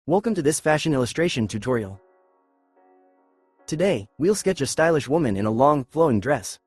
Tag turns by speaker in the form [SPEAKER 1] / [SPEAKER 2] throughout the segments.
[SPEAKER 1] Welcome to this fashion illustration tutorial. Today, we'll sketch a stylish woman in a long, flowing dress.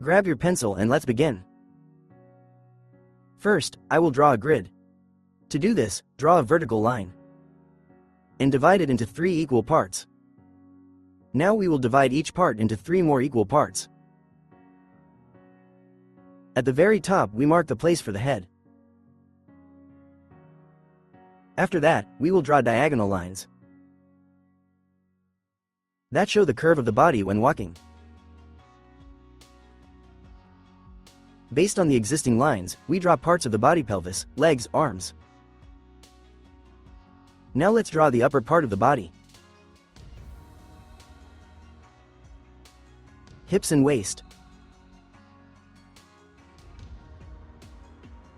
[SPEAKER 1] Grab your pencil and let's begin. First, I will draw a grid. To do this, draw a vertical line and divide it into 3 equal parts. Now we will divide each part into 3 more equal parts. At the very top, we mark the place for the head. After that, we will draw diagonal lines that show the curve of the body when walking. Based on the existing lines, we draw parts of the body: pelvis, legs, arms. Now let's draw the upper part of the body: hips and waist.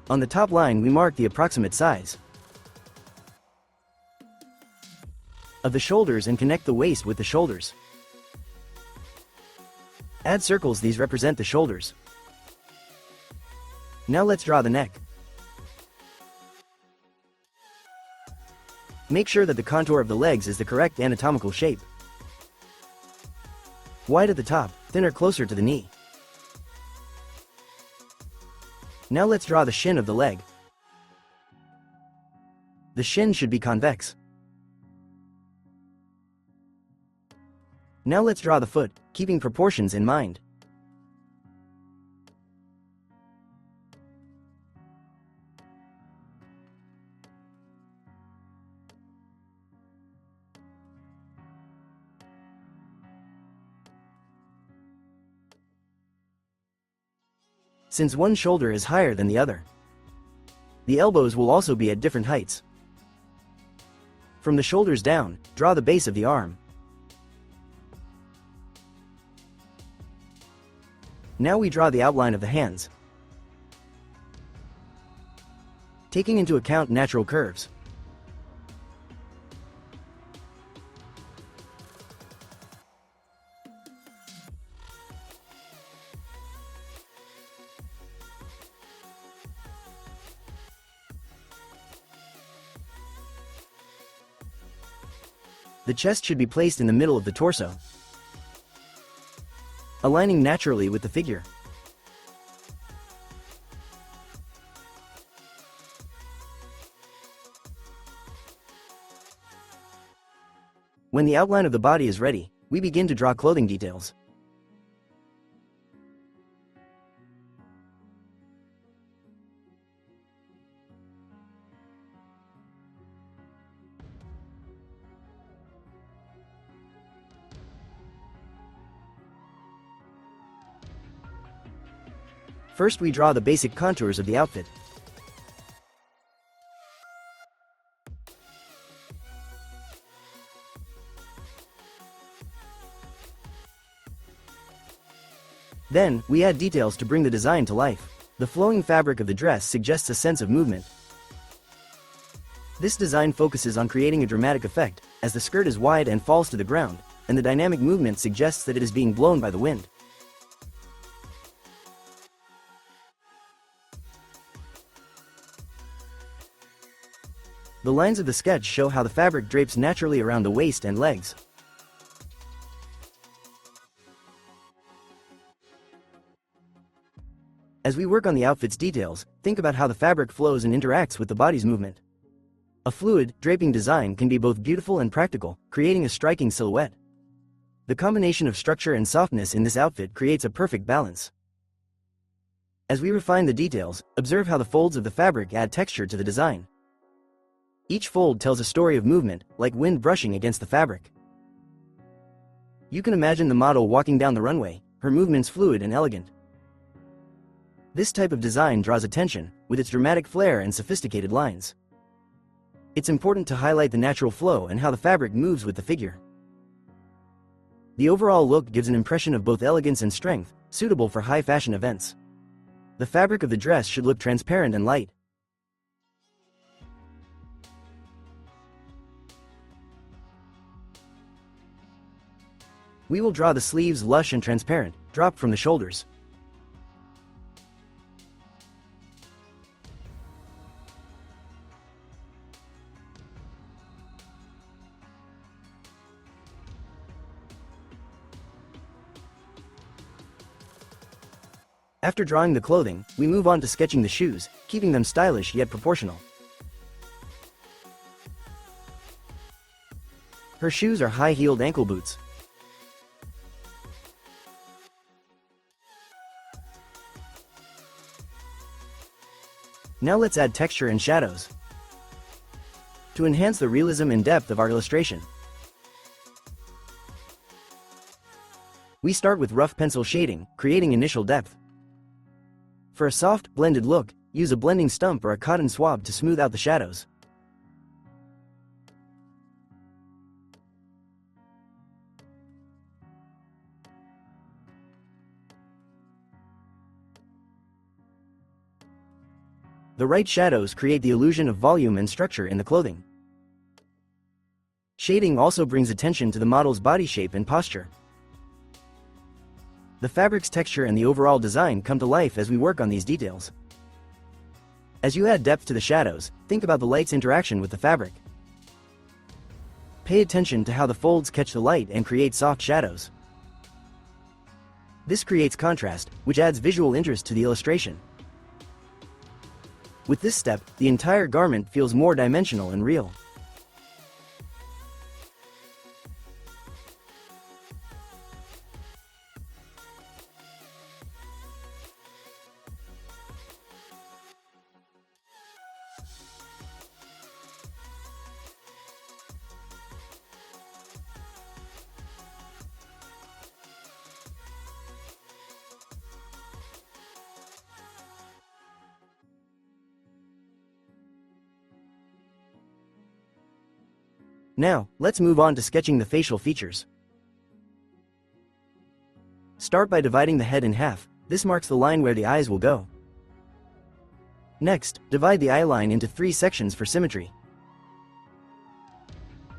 [SPEAKER 1] On the top line, we mark the approximate size of the shoulders and connect the waist with the shoulders. Add circles, these represent the shoulders. Now let's draw the neck. Make sure that the contour of the legs is the correct anatomical shape. Wide at the top, thinner closer to the knee. Now let's draw the shin of the leg. The shin should be convex. Now let's draw the foot, keeping proportions in mind. Since one shoulder is higher than the other, the elbows will also be at different heights. From the shoulders down, draw the base of the arm. Now we draw the outline of the hands, taking into account natural curves. The chest should be placed in the middle of the torso, aligning naturally with the figure. When the outline of the body is ready, we begin to draw clothing details. First, we draw the basic contours of the outfit. Then, we add details to bring the design to life. The flowing fabric of the dress suggests a sense of movement. This design focuses on creating a dramatic effect, as the skirt is wide and falls to the ground, and the dynamic movement suggests that it is being blown by the wind. The lines of the sketch show how the fabric drapes naturally around the waist and legs. As we work on the outfit's details, think about how the fabric flows and interacts with the body's movement. A fluid, draping design can be both beautiful and practical, creating a striking silhouette. The combination of structure and softness in this outfit creates a perfect balance. As we refine the details, observe how the folds of the fabric add texture to the design. Each fold tells a story of movement, like wind brushing against the fabric. You can imagine the model walking down the runway, her movements fluid and elegant. This type of design draws attention, with its dramatic flair and sophisticated lines. It's important to highlight the natural flow and how the fabric moves with the figure. The overall look gives an impression of both elegance and strength, suitable for high fashion events. The fabric of the dress should look transparent and light. We will draw the sleeves lush and transparent, dropped from the shoulders. After drawing the clothing, we move on to sketching the shoes, keeping them stylish yet proportional. Her shoes are high-heeled ankle boots. Now let's add texture and shadows to enhance the realism and depth of our illustration. We start with rough pencil shading, creating initial depth. For a soft, blended look, use a blending stump or a cotton swab to smooth out the shadows. The right shadows create the illusion of volume and structure in the clothing. Shading also brings attention to the model's body shape and posture. The fabric's texture and the overall design come to life as we work on these details. As you add depth to the shadows, think about the light's interaction with the fabric. Pay attention to how the folds catch the light and create soft shadows. This creates contrast, which adds visual interest to the illustration. With this step, the entire garment feels more dimensional and real. Now, let's move on to sketching the facial features. Start by dividing the head in half. This marks the line where the eyes will go. Next, divide the eye line into 3 sections for symmetry.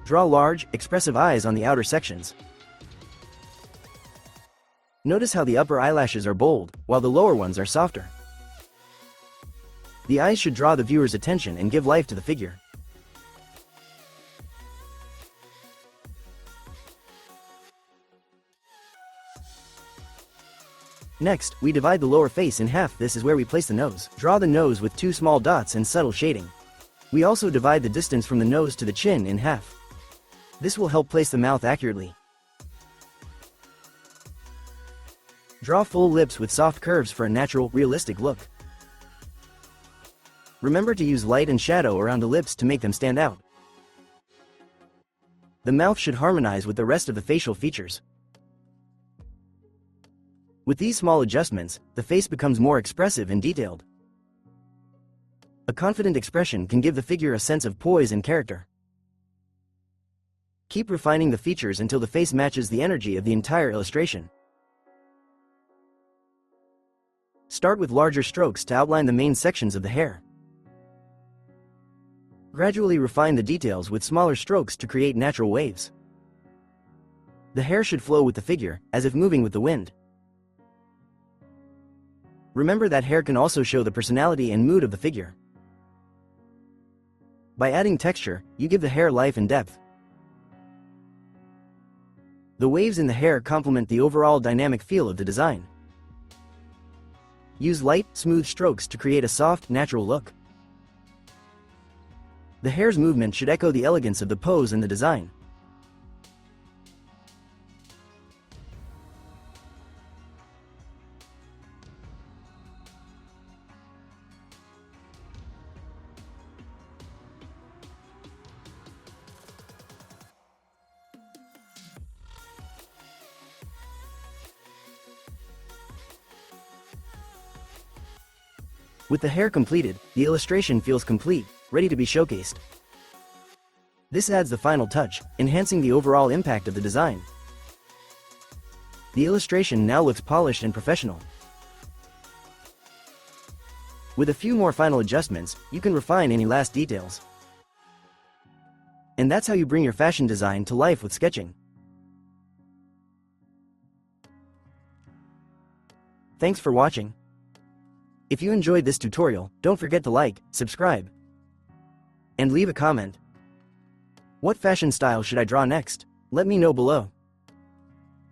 [SPEAKER 1] Draw large, expressive eyes on the outer sections. Notice how the upper eyelashes are bold, while the lower ones are softer. The eyes should draw the viewer's attention and give life to the figure. Next, we divide the lower face in half. This is where we place the nose. Draw the nose with 2 small dots and subtle shading. We also divide the distance from the nose to the chin in half. This will help place the mouth accurately. Draw full lips with soft curves for a natural, realistic look. Remember to use light and shadow around the lips to make them stand out. The mouth should harmonize with the rest of the facial features. With these small adjustments, the face becomes more expressive and detailed. A confident expression can give the figure a sense of poise and character. Keep refining the features until the face matches the energy of the entire illustration. Start with larger strokes to outline the main sections of the hair. Gradually refine the details with smaller strokes to create natural waves. The hair should flow with the figure, as if moving with the wind. Remember that hair can also show the personality and mood of the figure. By adding texture, you give the hair life and depth. The waves in the hair complement the overall dynamic feel of the design. Use light, smooth strokes to create a soft, natural look. The hair's movement should echo the elegance of the pose and the design. With the hair completed, the illustration feels complete, ready to be showcased. This adds the final touch, enhancing the overall impact of the design. The illustration now looks polished and professional. With a few more final adjustments, you can refine any last details. And that's how you bring your fashion design to life with sketching. Thanks for watching. If you enjoyed this tutorial, don't forget to like, subscribe, and leave a comment. What fashion style should I draw next? Let me know below.